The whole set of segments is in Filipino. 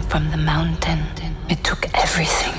From the mountain, it took everything.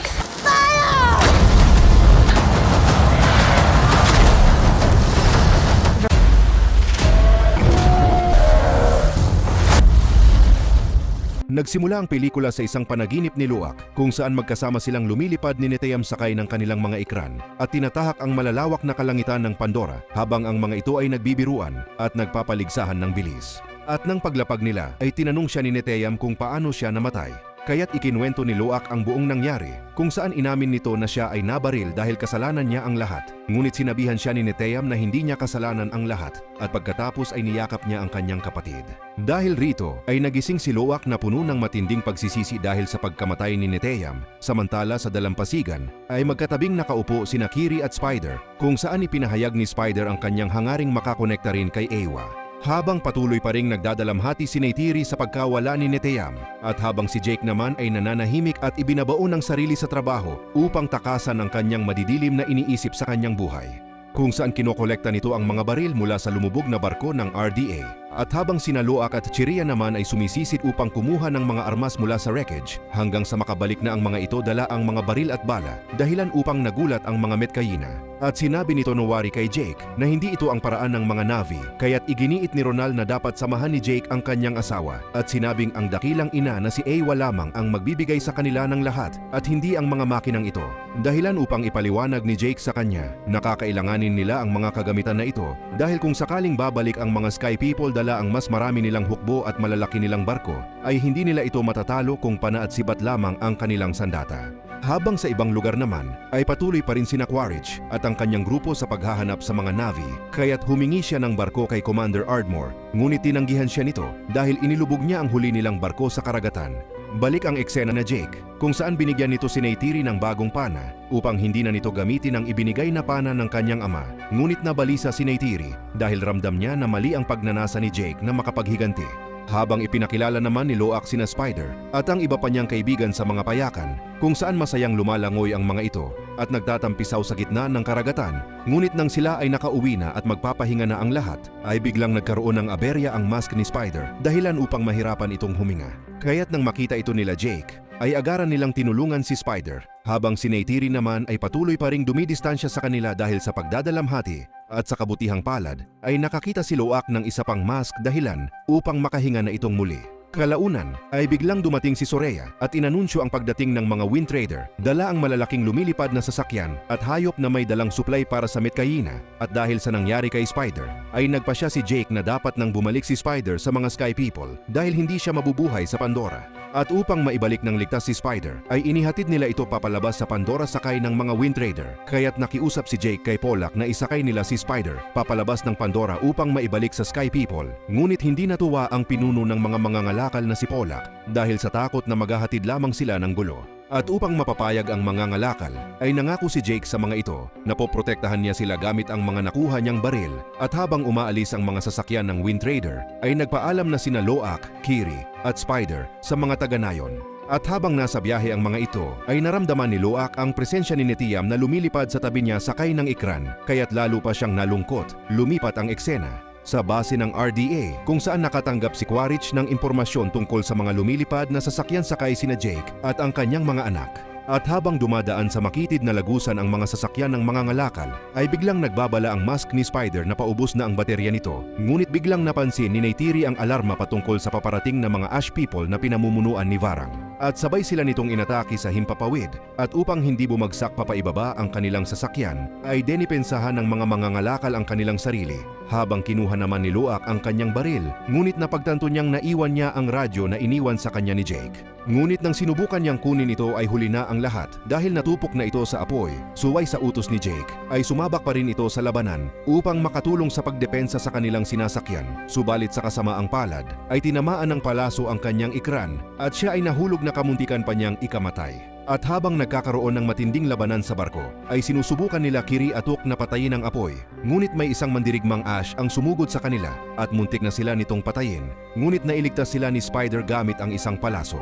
Nagsimula ang pelikula sa isang panaginip ni Luak kung saan magkasama silang lumilipad ni Neteyam sakay ng kanilang mga ikran at tinatahak ang malalawak na kalangitan ng Pandora habang ang mga ito ay nagbibiruan at nagpapaligsahan ng bilis. At nang paglapag nila ay tinanong siya ni Neteyam kung paano siya namatay. Kaya't ikinwento ni Luak ang buong nangyari kung saan inamin nito na siya ay nabaril dahil kasalanan niya ang lahat. Ngunit sinabihan siya ni Neteyam na hindi niya kasalanan ang lahat at pagkatapos ay niyakap niya ang kanyang kapatid. Dahil rito ay nagising si Luak na puno ng matinding pagsisisi dahil sa pagkamatay ni Neteyam, samantala sa dalampasigan ay magkatabing nakaupo sina Kiri at Spider kung saan ipinahayag ni Spider ang kanyang hangaring makakonekta rin kay Eywa. Habang patuloy pa ring nagdadalamhati si Neytiri sa pagkawala ni Neteyam at habang si Jake naman ay nananahimik at ibinabaon ng sarili sa trabaho upang takasan ang kanyang madidilim na iniisip sa kanyang buhay. Kung saan kinokolekta nito ang mga baril mula sa lumubog na barko ng RDA. At habang sina Luak at Chiria naman ay sumisisid upang kumuha ng mga armas mula sa wreckage hanggang sa makabalik na ang mga ito dala ang mga baril at bala dahilan upang nagulat ang mga Metkayina. At sinabi nito Nowari kay Jake na hindi ito ang paraan ng mga Na'vi kaya't iginiit ni Ronal na dapat samahan ni Jake ang kanyang asawa at sinabing ang dakilang ina na si Eywa lamang ang magbibigay sa kanila ng lahat at hindi ang mga makinang ito. Dahilan upang ipaliwanag ni Jake sa kanya na kakailanganin nila ang mga kagamitan na ito dahil kung sakaling babalik ang mga Sky People dala ang mas marami nilang hukbo at malalaki nilang barko ay hindi nila ito matatalo kung pana at sibat lamang ang kanilang sandata. Habang sa ibang lugar naman ay patuloy pa rin sina Quaritch at ang kanyang grupo sa paghahanap sa mga Na'vi kaya't humingi siya ng barko kay Commander Ardmore ngunit tinanggihan siya nito dahil inilubog niya ang huli nilang barko sa karagatan. Balik ang eksena na Jake kung saan binigyan nito si Neytiri ng bagong pana upang hindi na nito gamitin ang ibinigay na pana ng kanyang ama. Ngunit nabalisa si Neytiri dahil ramdam niya na mali ang pagnanasa ni Jake na makapaghiganti. Habang ipinakilala naman ni Luak sina Spider at ang iba pa niyang kaibigan sa mga payakan kung saan masayang lumalangoy ang mga ito at nagtatampisaw sa gitna ng karagatan. Ngunit nang sila ay nakauwi na at magpapahinga na ang lahat ay biglang nagkaroon ng aberya ang mask ni Spider dahilan upang mahirapan itong huminga. Kaya't nang makita ito nila Jake ay agaran nilang tinulungan si Spider habang si Neytiri naman ay patuloy pa ring dumidistansya sa kanila dahil sa pagdadalamhati. At sa kabutihang palad ay nakakita si Luak ng isa pang mask dahilan upang makahinga na itong muli. Kalaunan ay biglang dumating si Soraya at inanunsyo ang pagdating ng mga Wind Trader, dala ang malalaking lumilipad na sasakyan at hayop na may dalang supply para sa Metkayina. At dahil sa nangyari kay Spider ay nagpasya si Jake na dapat nang bumalik si Spider sa mga Sky People dahil hindi siya mabubuhay sa Pandora. At upang maibalik ng ligtas si Spider ay inihatid nila ito papalabas sa Pandora sakay ng mga Wind Trader. Kaya't nakiusap si Jake kay Polak na isakay nila si Spider papalabas ng Pandora upang maibalik sa Sky People. Ngunit hindi natuwa ang pinuno ng mga mangangalakal na si Polak dahil sa takot na maghahatid lamang sila ng gulo. At upang mapapayag ang mangangalakal ay nangako si Jake sa mga ito na poprotektahan niya sila gamit ang mga nakuha niyang baril. At habang umaalis ang mga sasakyan ng Wind Trader ay nagpaalam na sina Luak, Kiri at Spider sa mga taga-nayon. At habang nasa biyahe ang mga ito ay naramdaman ni Luak ang presensya ni Neteyam na lumilipad sa tabi niya sakay ng ikran kaya't lalo pa siyang nalungkot. Lumipat ang eksena sa base ng RDA kung saan nakatanggap si Quaritch ng impormasyon tungkol sa mga lumilipad na sasakyan sakay sina Jake at ang kanyang mga anak. At habang dumadaan sa makitid na lagusan ang mga sasakyan ng mga ngalakal, ay biglang nagbabala ang mask ni Spider na paubos na ang baterya nito. Ngunit biglang napansin ni Neytiri ang alarma patungkol sa paparating na mga Ash People na pinamumunuan ni Varang. At sabay sila nitong inatake sa himpapawid. At upang hindi bumagsak papaibaba ang kanilang sasakyan, ay denipensahan ng mga mangangalakal ang kanilang sarili. Habang kinuha naman ni Luak ang kanyang baril, ngunit napagtanto niyang naiwan niya ang radyo na iniwan sa kanya ni Jake. Ngunit nang sinubukan niyang kunin ito ay huli na ang lahat dahil natupok na ito sa apoy. Suway sa utos ni Jake ay sumabak pa rin ito sa labanan upang makatulong sa pagdepensa sa kanilang sinasakyan. Subalit sa kasamaang palad ay tinamaan ng palaso ang kanyang ikran at siya ay nahulog na kamuntikan pa niyang ikamatay. At habang nagkakaroon ng matinding labanan sa barko, ay sinusubukan nila Kiri at Tuk na patayin ang apoy. Ngunit may isang mandirigmang Ash ang sumugod sa kanila at muntik na sila nitong patayin. Ngunit nailigtas sila ni Spider gamit ang isang palaso.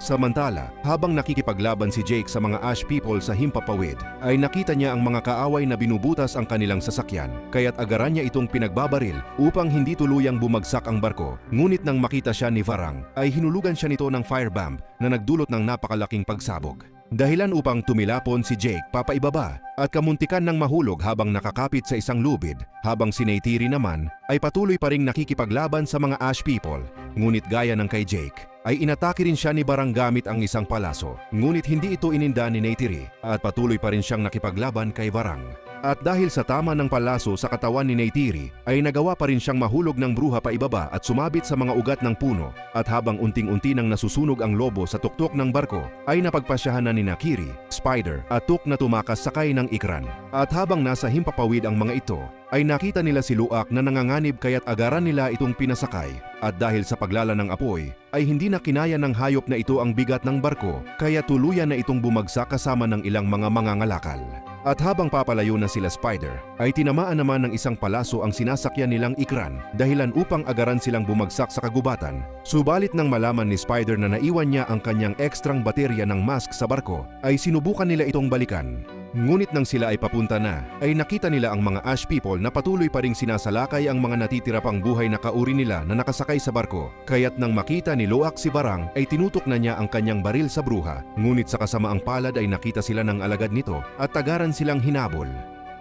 Samantala, habang nakikipaglaban si Jake sa mga Ash People sa himpapawid, ay nakita niya ang mga kaaway na binubutas ang kanilang sasakyan, kaya't agaran niya itong pinagbabaril upang hindi tuluyang bumagsak ang barko. Ngunit nang makita siya ni Varang, ay hinulugan siya nito ng firebomb na nagdulot ng napakalaking pagsabog. Dahilan upang tumilapon si Jake papaibaba at kamuntikan ng mahulog habang nakakapit sa isang lubid, habang si Neytiri naman ay patuloy pa ring nakikipaglaban sa mga Ash People. Ngunit gaya ng kay Jake, ay inatake rin siya ni Varang gamit ang isang palaso, ngunit hindi ito ininda ni Neytiri at patuloy pa rin siyang nakipaglaban kay Varang. At dahil sa tama ng palaso sa katawan ni Neytiri, ay nagawa pa rin siyang mahulog ng bruha paibaba at sumabit sa mga ugat ng puno. At habang unting-unti nang nasusunog ang lobo sa tuktok ng barko, ay napagpasyahan na ni Kiri, Spider at Tuk na tumakas sakay ng ikran. At habang nasa himpapawid ang mga ito, ay nakita nila si Luak na nanganganib kaya't agaran nila itong pinasakay. At dahil sa paglala ng apoy, ay hindi na kinaya ng hayop na ito ang bigat ng barko, kaya tuluyan na itong bumagsak kasama ng ilang mga mangangalakal. At habang papalayo na sila Spider, ay tinamaan naman ng isang palaso ang sinasakyan nilang ikran, dahilan upang agaran silang bumagsak sa kagubatan. Subalit nang malaman ni Spider na naiwan niya ang kanyang ekstrang baterya ng mask sa barko, ay sinubukan nila itong balikan. Ngunit nang sila ay papunta na, ay nakita nila ang mga Ash People na patuloy pa ring sinasalakay ang mga natitira pang buhay na kauri nila na nakasakay sa barko. Kaya't nang makita ni Luak si Varang, ay tinutok na niya ang kanyang baril sa bruha. Ngunit sa kasamaang palad ay nakita sila ng alagad nito at tagaran silang hinabol.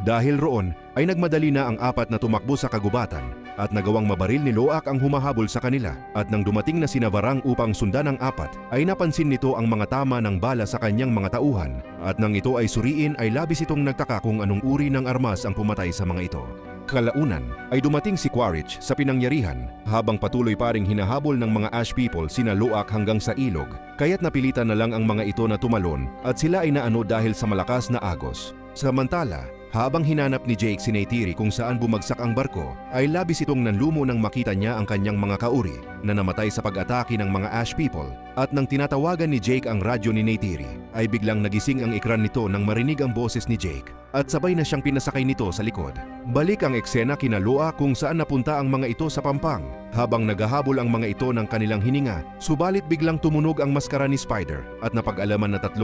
Dahil roon, ay nagmadali na ang apat na tumakbo sa kagubatan at nagawang mabaril ni Luak ang humahabol sa kanila. At nang dumating na sina Varang upang sundan ang apat, ay napansin nito ang mga tama ng bala sa kanyang mga tauhan. At nang ito ay suriin ay labis itong nagtaka kung anong uri ng armas ang pumatay sa mga ito. Kalaunan ay dumating si Quaritch sa pinangyarihan habang patuloy pa ring hinahabol ng mga Ash People sina Luak hanggang sa ilog. Kaya't napilitan na lang ang mga ito na tumalon at sila ay naano dahil sa malakas na agos. Samantala, habang hinanap ni Jake si Neytiri kung saan bumagsak ang barko, ay labis itong nanlumo nang makita niya ang kanyang mga kauri na namatay sa pag-atake ng mga Ash People. At nang tinatawagan ni Jake ang radyo ni Neytiri, ay biglang nagising ang ikran nito nang marinig ang boses ni Jake at sabay na siyang pinasakay nito sa likod. Balik ang eksena kina Luak kung saan napunta ang mga ito sa pampang habang naghahabol ang mga ito ng kanilang hininga, subalit biglang tumunog ang maskara ni Spider at napag-alaman na 3%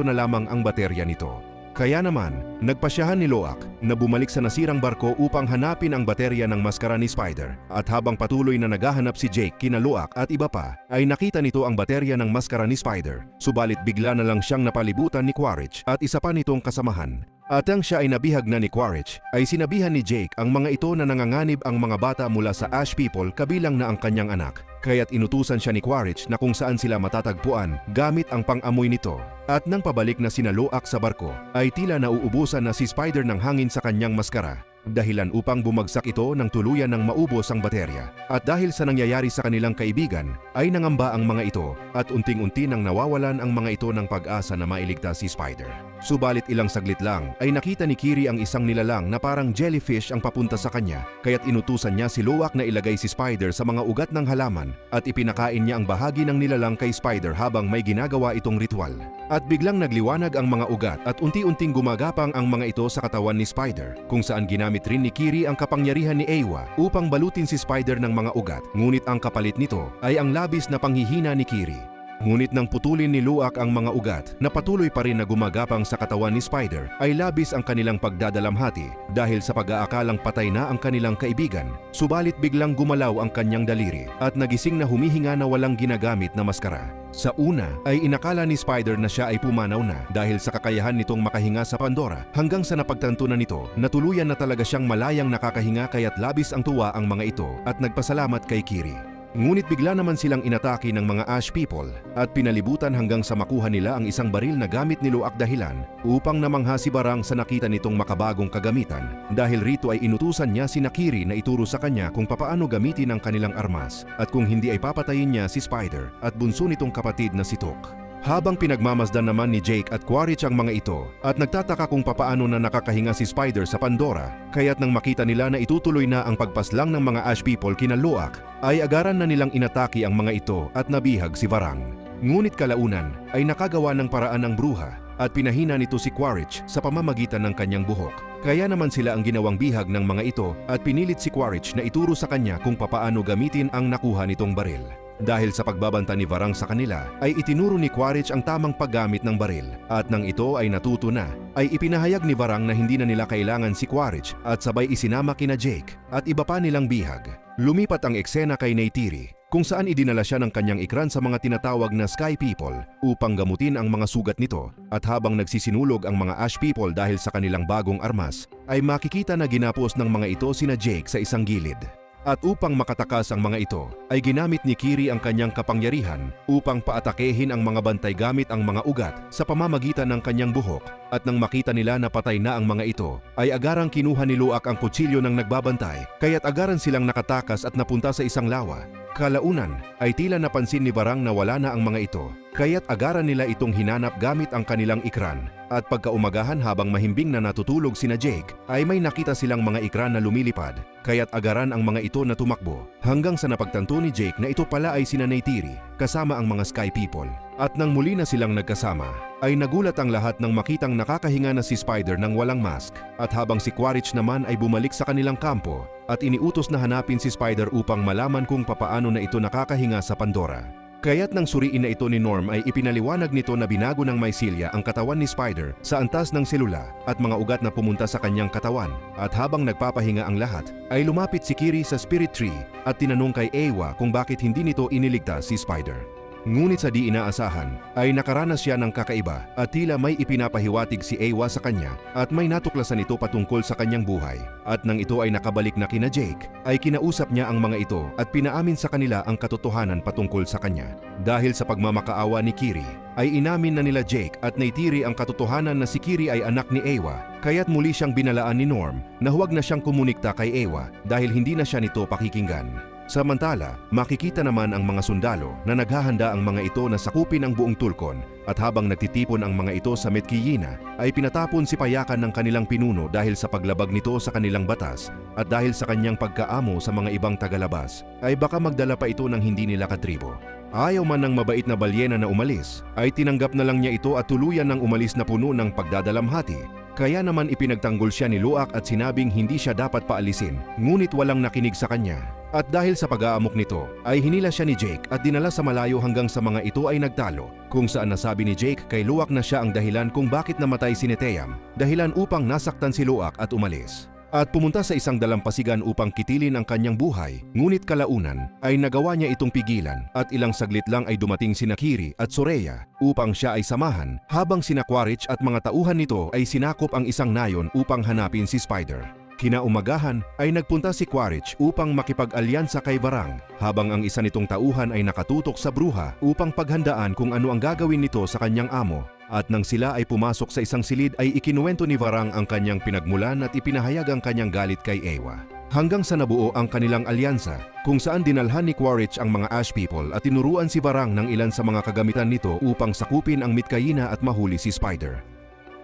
na lamang ang baterya nito. Kaya naman, nagpasyahan ni Luak na bumalik sa nasirang barko upang hanapin ang baterya ng maskara ni Spider. At habang patuloy na naghahanap si Jake kina Luak at iba pa, ay nakita nito ang baterya ng maskara ni Spider. Subalit bigla na lang siyang napalibutan ni Quaritch at isa pa nitong kasamahan. At ang siya ay nabihag na ni Quaritch, ay sinabihan ni Jake ang mga ito na nanganganib ang mga bata mula sa Ash People kabilang na ang kanyang anak. Kaya't inutusan siya ni Quaritch na kung saan sila matatagpuan gamit ang pang-amoy nito. At nang pabalik na sina Luak sa barko, ay tila nauubusan na si Spider ng hangin sa kanyang maskara. Dahilan upang bumagsak ito nang tuluyan ng maubos ang baterya. At dahil sa nangyayari sa kanilang kaibigan, ay nangamba ang mga ito at unting-unti nang nawawalan ang mga ito ng pag-asa na mailigtas si Spider. Subalit ilang saglit lang ay nakita ni Kiri ang isang nilalang na parang jellyfish ang papunta sa kanya, kaya't inutusan niya si Luak na ilagay si Spider sa mga ugat ng halaman at ipinakain niya ang bahagi ng nilalang kay Spider habang may ginagawa itong ritual. At biglang nagliwanag ang mga ugat at unti-unting gumagapang ang mga ito sa katawan ni Spider, kung saan ginamit rin ni Kiri ang kapangyarihan ni Eywa upang balutin si Spider ng mga ugat. Ngunit ang kapalit nito ay ang labis na panghihina ni Kiri. Ngunit nang putulin ni Luak ang mga ugat na patuloy pa rin na gumagapang sa katawan ni Spider, ay labis ang kanilang pagdadalamhati dahil sa pag-aakalang patay na ang kanilang kaibigan. Subalit biglang gumalaw ang kanyang daliri at nagising na humihinga na walang ginagamit na maskara. Sa una ay inakala ni Spider na siya ay pumanaw na dahil sa kakayahan nitong makahinga sa Pandora, hanggang sa napagtanto na nito na tuluyan na talaga siyang malayang nakakahinga kaya't labis ang tuwa ang mga ito at nagpasalamat kay Kiri. Ngunit bigla naman silang inatake ng mga Ash People at pinalibutan hanggang sa makuha nila ang isang baril na gamit ni Luak dahilan upang namangha si Varang sa nakita nitong makabagong kagamitan. Dahil rito ay inutusan niya si Kiri na ituro sa kanya kung papaano gamitin ang kanilang armas at kung hindi ay papatayin niya si Spider at bunso nitong kapatid na si Tuk. Habang pinagmamasdan naman ni Jake at Quaritch ang mga ito at nagtataka kung papaano na nakakahinga si Spider sa Pandora, kaya't nang makita nila na itutuloy na ang pagpaslang ng mga Ash People kina Luak, ay agaran na nilang inatake ang mga ito at nabihag si Varang. Ngunit kalaunan ay nakagawa ng paraan ng bruha at pinahina nito si Quaritch sa pamamagitan ng kanyang buhok. Kaya naman sila ang ginawang bihag ng mga ito at pinilit si Quaritch na ituro sa kanya kung papaano gamitin ang nakuha nitong baril. Dahil sa pagbabanta ni Varang sa kanila, ay itinuro ni Quaritch ang tamang paggamit ng baril. At nang ito ay natuto na, ay ipinahayag ni Varang na hindi na nila kailangan si Quaritch at sabay isinama kina Jake at iba pa nilang bihag. Lumipat ang eksena kay Neytiri, kung saan idinala siya ng kanyang ikran sa mga tinatawag na Sky People upang gamutin ang mga sugat nito. At habang nagsisinulog ang mga Ash People dahil sa kanilang bagong armas, ay makikita na ginapos ng mga ito sina Jake sa isang gilid. At upang makatakas ang mga ito, ay ginamit ni Kiri ang kanyang kapangyarihan upang paatakehin ang mga bantay gamit ang mga ugat sa pamamagitan ng kanyang buhok. At nang makita nila na patay na ang mga ito, ay agarang kinuha ni Luak ang kutsilyo ng nagbabantay, kaya't agaran silang nakatakas at napunta sa isang lawa. Kalaunan ay tila napansin ni Varang na wala na ang mga ito, kaya't agaran nila itong hinanap gamit ang kanilang ikran. At pagkaumagahan habang mahimbing na natutulog sina Jake, ay may nakita silang mga ikran na lumilipad, kaya't agaran ang mga ito na tumakbo, hanggang sa napagtanto ni Jake na ito pala ay sina Neytiri, kasama ang mga Sky People. At nang muli na silang nagkasama, ay nagulat ang lahat nang makitang nakakahinga na si Spider ng walang mask. At habang si Quaritch naman ay bumalik sa kanilang kampo, at iniutos na hanapin si Spider upang malaman kung papaano na ito nakakahinga sa Pandora. Kaya't nang suriin na ito ni Norm ay ipinaliwanag nito na binago ng Mycelia ang katawan ni Spider sa antas ng selula at mga ugat na pumunta sa kanyang katawan. At habang nagpapahinga ang lahat, ay lumapit si Kiri sa Spirit Tree at tinanong kay Eywa kung bakit hindi nito iniligtas si Spider. Ngunit sa di inaasahan, ay nakaranas siya ng kakaiba at tila may ipinapahiwatig si Eywa sa kanya at may natuklasan ito patungkol sa kanyang buhay. At nang ito ay nakabalik na kina Jake, ay kinausap niya ang mga ito at pinaamin sa kanila ang katotohanan patungkol sa kanya. Dahil sa pagmamakaawa ni Kiri, ay inamin na nila Jake at Neytiri ang katotohanan na si Kiri ay anak ni Eywa, kaya't muli siyang binalaan ni Norm na huwag na siyang kumunikta kay Eywa dahil hindi na siya nito pakikinggan. Samantala, makikita naman ang mga sundalo na naghahanda ang mga ito na sakupin ang buong Tulkon at habang nagtitipon ang mga ito sa Metkiyina ay pinatapon si Payakan ng kanilang pinuno dahil sa paglabag nito sa kanilang batas at dahil sa kanyang pagkaamo sa mga ibang tagalabas ay baka magdala pa ito ng hindi nila katribo. Ayaw man ng mabait na balyena na umalis, ay tinanggap na lang niya ito at tuluyan ng umalis na puno ng pagdadalamhati. Kaya naman ipinagtanggol siya ni Luak at sinabing hindi siya dapat paalisin, ngunit walang nakinig sa kanya. At dahil sa pag-aamok nito, ay hinila siya ni Jake at dinala sa malayo hanggang sa mga ito ay nagtalo, kung saan nasabi ni Jake kay Luak na siya ang dahilan kung bakit namatay si Neteyam, dahilan upang nasaktan si Luak at umalis. At pumunta sa isang dalampasigan upang kitilin ang kanyang buhay, ngunit kalaunan ay nagawa niya itong pigilan at ilang saglit lang ay dumating sina Kiri at Soraya upang siya ay samahan habang sina Quaritch at mga tauhan nito ay sinakop ang isang nayon upang hanapin si Spider. Kinaumagahan ay nagpunta si Quaritch upang makipag-alyansa kay Varang habang ang isa nitong tauhan ay nakatutok sa bruha upang paghandaan kung ano ang gagawin nito sa kanyang amo. At nang sila ay pumasok sa isang silid ay ikinuwento ni Varang ang kanyang pinagmulan at ipinahayag ang kanyang galit kay Eywa. Hanggang sa nabuo ang kanilang alyansa kung saan dinalhan ni Quaritch ang mga Ash People at tinuruan si Varang ng ilan sa mga kagamitan nito upang sakupin ang Metkayina at mahuli si Spider.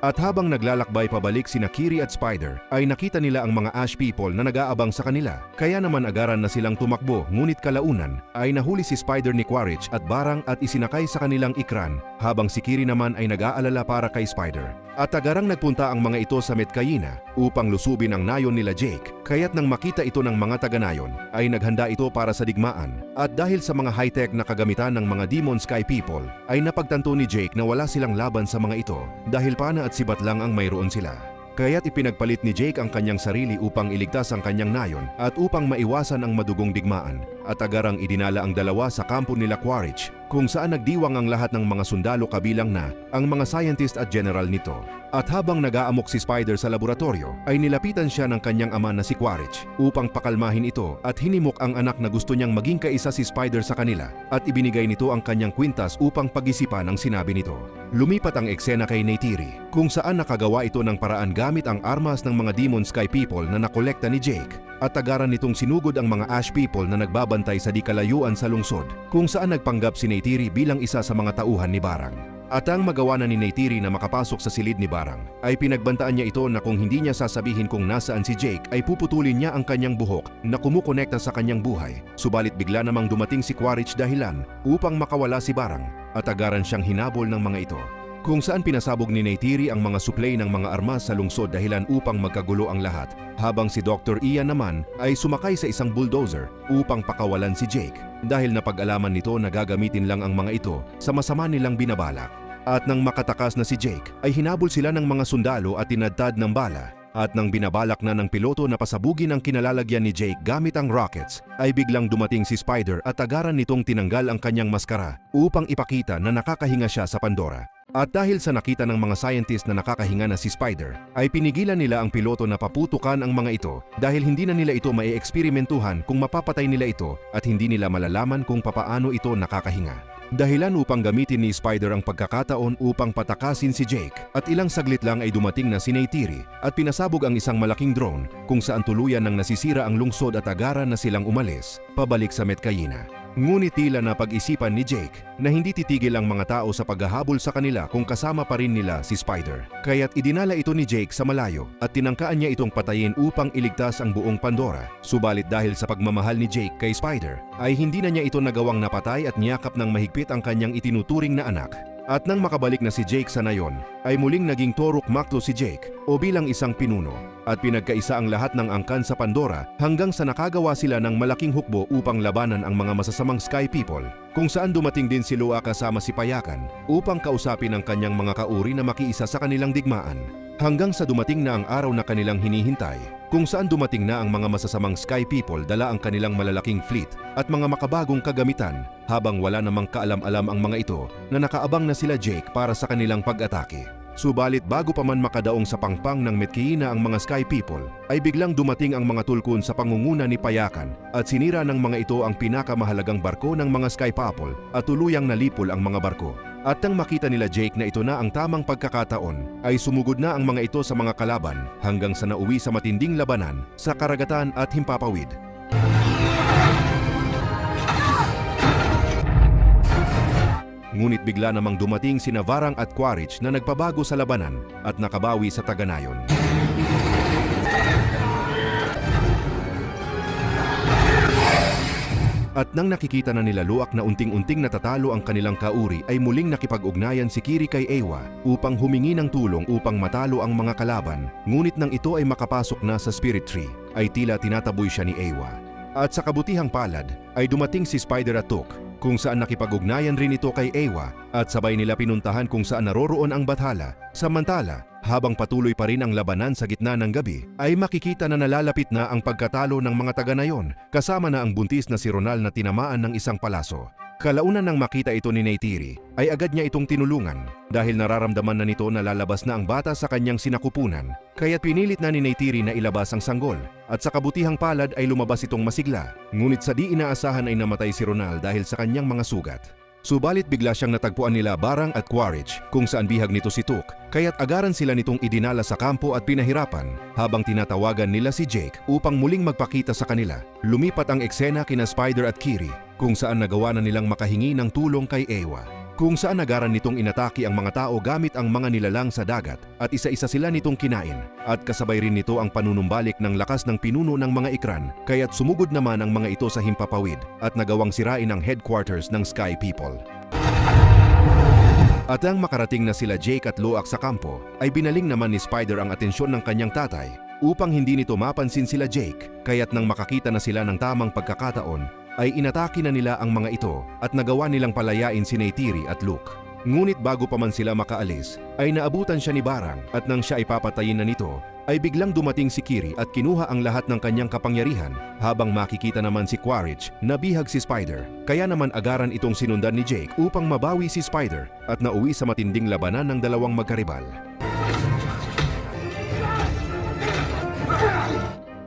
At habang naglalakbay pabalik sina Kiri at Spider, ay nakita nila ang mga Ash People na nag-aabang sa kanila. Kaya naman agaran na silang tumakbo, ngunit kalaunan ay nahuli si Spider ni Quaritch at Varang at isinakay sa kanilang ikran, habang si Kiri naman ay nag-aalala para kay Spider. At agarang nagpunta ang mga ito sa Metkayina upang lusubin ang nayon nila Jake, kaya't nang makita ito ng mga taga-nayon, ay naghanda ito para sa digmaan. At dahil sa mga high-tech na kagamitan ng mga Demon Sky People, ay napagtanto ni Jake na wala silang laban sa mga ito dahil pana at sibat lang ang mayroon sila. Kaya't ipinagpalit ni Jake ang kanyang sarili upang iligtas ang kanyang nayon at upang maiwasan ang madugong digmaan. At agarang idinala ang dalawa sa kampo nila Quaritch kung saan nagdiwang ang lahat ng mga sundalo kabilang na ang mga scientist at general nito. At habang nag-aamok si Spider sa laboratorio, ay nilapitan siya ng kanyang ama na si Quaritch upang pakalmahin ito at hinimok ang anak na gusto niyang maging kaisa si Spider sa kanila at ibinigay nito ang kanyang kwintas upang pag-isipan ang sinabi nito. Lumipat ang eksena kay Neytiri kung saan nakagawa ito ng paraan gamit ang armas ng mga Demon Sky People na nakolekta ni Jake at agaran nitong sinugod ang mga Ash People na nagbabantay sa di kalayuan sa lungsod kung saan nagpanggap si Neytiri bilang isa sa mga tauhan ni Barang. At ang magawa na ni Neytiri na makapasok sa silid ni Barang ay pinagbantaan niya ito na kung hindi niya sasabihin kung nasaan si Jake ay puputulin niya ang kanyang buhok na kumukonekta sa kanyang buhay. Subalit bigla namang dumating si Quaritch dahilan upang makawala si Barang at agaran siyang hinabol ng mga ito. kung saan pinasabog ni Neytiri ang mga suplay ng mga armas sa lungsod dahilan upang magkagulo ang lahat, habang si Dr. Ian naman ay sumakay sa isang bulldozer upang pakawalan si Jake dahil napag-alaman nito na gagamitin lang ang mga ito sa masama nilang binabalak. At nang makatakas na si Jake ay hinabol sila ng mga sundalo at tinadtad ng bala. At nang binabalak na ng piloto na pasabugin ang kinalalagyan ni Jake gamit ang rockets, ay biglang dumating si Spider at agaran nitong tinanggal ang kanyang maskara upang ipakita na nakakahinga siya sa Pandora. At dahil sa nakita ng mga scientist na nakakahinga na si Spider, ay pinigilan nila ang piloto na paputukan ang mga ito dahil hindi na nila ito mai-eksperimentuhan kung mapapatay nila ito at hindi nila malalaman kung papaano ito nakakahinga. Dahilan upang gamitin ni Spider ang pagkakataon upang patakasin si Jake at ilang saglit lang ay dumating na si Neytiri at pinasabog ang isang malaking drone kung saan tuluyan nang nasisira ang lungsod at agaran na silang umalis pabalik sa Metkayina. Ngunit tila na pag-isipan ni Jake na hindi titigil ang mga tao sa paghahabol sa kanila kung kasama pa rin nila si Spider. Kaya't idinala ito ni Jake sa malayo at tinangkaan niya itong patayin upang iligtas ang buong Pandora. Subalit dahil sa pagmamahal ni Jake kay Spider, ay hindi na niya ito nagawang napatay at niyakap ng mahigpit ang kanyang itinuturing na anak. At nang makabalik na si Jake sa nayon, ay muling naging Toruk Makto si Jake o bilang isang pinuno. At pinagkaisa ang lahat ng angkan sa Pandora hanggang sa nakagawa sila ng malaking hukbo upang labanan ang mga masasamang Sky People, kung saan dumating din si Lua kasama si Payakan upang kausapin ang kanyang mga kauri na makiisa sa kanilang digmaan. Hanggang sa dumating na ang araw na kanilang hinihintay, kung saan dumating na ang mga masasamang Sky People dala ang kanilang malalaking fleet at mga makabagong kagamitan, habang wala namang kaalam-alam ang mga ito na nakaabang na sila Jake para sa kanilang pag-atake. Subalit bago pa man makadaong sa pangpang ng Metkayina ang mga Sky People, ay biglang dumating ang mga tulkun sa pangunguna ni Payakan at sinira ng mga ito ang pinakamahalagang barko ng mga Sky People at tuluyang nalipol ang mga barko. At nang makita nila Jake na ito na ang tamang pagkakataon, ay sumugod na ang mga ito sa mga kalaban hanggang sa nauwi sa matinding labanan sa karagatan at himpapawid. Ngunit bigla namang dumating si Navarang at Quaritch na nagpabago sa labanan at nakabawi sa Taganayon. At nang nakikita na nila Luak na unting-unting natatalo ang kanilang kauri, ay muling nakipag-ugnayan si Kiri kay Eywa upang humingi ng tulong upang matalo ang mga kalaban. Ngunit nang ito ay makapasok na sa Spirit Tree, ay tila tinataboy siya ni Eywa. At sa kabutihang palad, ay dumating si Spider at Took, kung saan nakipag-ugnayan rin ito kay Eywa at sabay nila pinuntahan kung saan naroroon ang Bathala. Samantala, habang patuloy pa rin ang labanan sa gitna ng gabi, ay makikita na nalalapit na ang pagkatalo ng mga taga-nayon, kasama na ang buntis na si Ronal na tinamaan ng isang palaso. Kalaunan nang makita ito ni Neytiri, ay agad niya itong tinulungan dahil nararamdaman na nito na lalabas na ang bata sa kanyang sinakupunan. Kaya't pinilit na ni Neytiri na ilabas ang sanggol at sa kabutihang palad ay lumabas itong masigla. Ngunit sa di inaasahan ay namatay si Ronal dahil sa kanyang mga sugat. Subalit bigla siyang natagpuan nila Barang at Quaritch kung saan bihag nito si Took, kaya't agaran sila nitong idinala sa kampo at pinahirapan habang tinatawagan nila si Jake upang muling magpakita sa kanila. Lumipat ang eksena kina Spider at Kiri kung saan nagawa na nilang makahingi ng tulong kay Eywa, kung saan agaran nitong inatake ang mga tao gamit ang mga nilalang sa dagat at isa-isa sila nitong kinain at kasabay rin nito ang panunumbalik ng lakas ng pinuno ng mga ikran, kaya't sumugod naman ang mga ito sa himpapawid at nagawang sirain ang headquarters ng Sky People. At ang makarating na sila Jake at Luak sa kampo, ay binaling naman ni Spider ang atensyon ng kanyang tatay upang hindi nito mapansin sila Jake, kaya't nang makakita na sila ng tamang pagkakataon, ay inatake na nila ang mga ito at nagawa nilang palayain si Neytiri at Luke. Ngunit bago pa man sila makaalis, ay naabutan siya ni Barang at nang siya ay papatayin na nito, ay biglang dumating si Kiri at kinuha ang lahat ng kanyang kapangyarihan habang makikita naman si Quaritch na bihag si Spider. Kaya naman agaran itong sinundan ni Jake upang mabawi si Spider at nauwi sa matinding labanan ng dalawang magkaribal.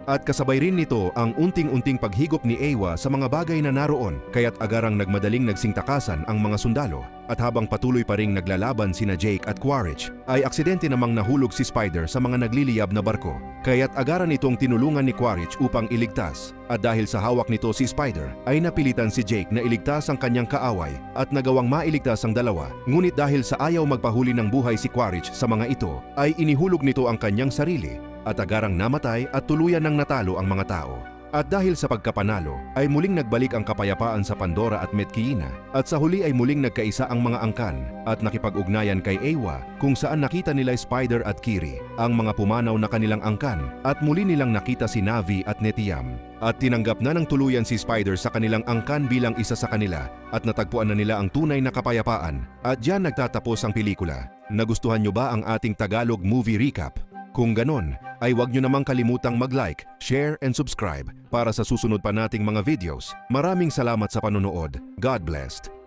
At kasabay rin nito ang unting-unting paghigop ni Eywa sa mga bagay na naroon, kaya't agarang nagmadaling nagsingtakasan ang mga sundalo. At habang patuloy pa ring naglalaban sina Jake at Quaritch, ay aksidente namang nahulog si Spider sa mga nagliliyab na barko. Kaya't agaran itong tinulungan ni Quaritch upang iligtas. At dahil sa hawak nito si Spider, ay napilitan si Jake na iligtas ang kanyang kaaway at nagawang mailigtas ang dalawa. Ngunit dahil sa ayaw magpahuli ng buhay si Quaritch sa mga ito, ay inihulog nito ang kanyang sarili at agarang namatay at tuluyan ng natalo ang mga tao. At dahil sa pagkapanalo, ay muling nagbalik ang kapayapaan sa Pandora at Metkina. At sa huli ay muling nagkaisa ang mga angkan at nakipag-ugnayan kay Eywa kung saan nakita nila Spider at Kiri, ang mga pumanaw na kanilang angkan, at muli nilang nakita si Navi at Neteyam. At tinanggap na ng tuluyan si Spider sa kanilang angkan bilang isa sa kanila at natagpuan na nila ang tunay na kapayapaan. At diyan nagtatapos ang pelikula. Nagustuhan nyo ba ang ating Tagalog movie recap? Kung ganon, ay huwag nyo namang kalimutang mag-like, share, and subscribe para sa susunod pa nating mga videos. Maraming salamat sa panonood. God bless.